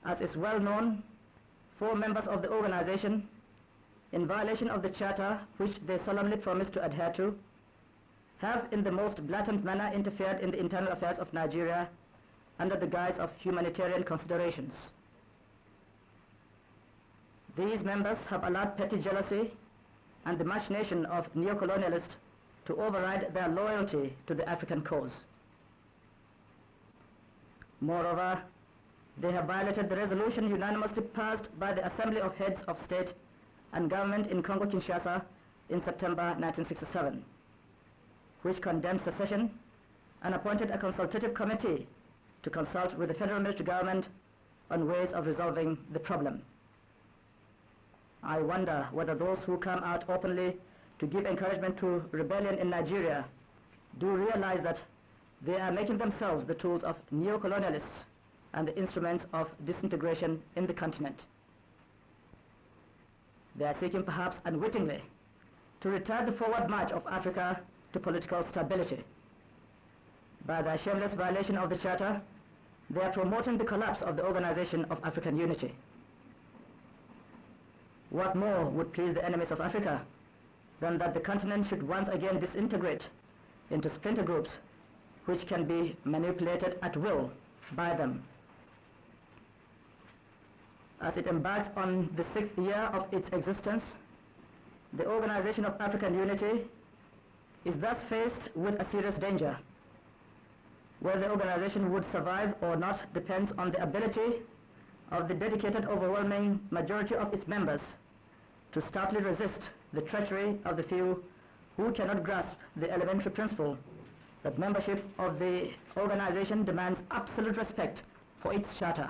As is well known, 4 members of the organization, in violation of the charter which they solemnly promised to adhere to, have in the most blatant manner interfered in the internal affairs of Nigeria under the guise of humanitarian considerations. These members have allowed petty jealousy and the machination of neocolonialists to override their loyalty to the African cause. Moreover, they have violated the resolution unanimously passed by the Assembly of Heads of State and Government in Congo-Kinshasa in September 1967, which condemned secession and appointed a consultative committee to consult with the federal military government on ways of resolving the problem. I wonder whether those who come out openly to give encouragement to rebellion in Nigeria do realize that they are making themselves the tools of neocolonialists and the instruments of disintegration in the continent. They are seeking, perhaps unwittingly, to retard the forward march of Africa to political stability. By their shameless violation of the Charter, they are promoting the collapse of the Organization of African Unity. What more would please the enemies of Africa than that the continent should once again disintegrate into splinter groups which can be manipulated at will by them? As it embarks on the 6th year of its existence, the Organization of African Unity is thus faced with a serious danger. Whether the organization would survive or not depends on the ability of the dedicated overwhelming majority of its members to stoutly resist the treachery of the few who cannot grasp the elementary principle that membership of the organization demands absolute respect for its charter.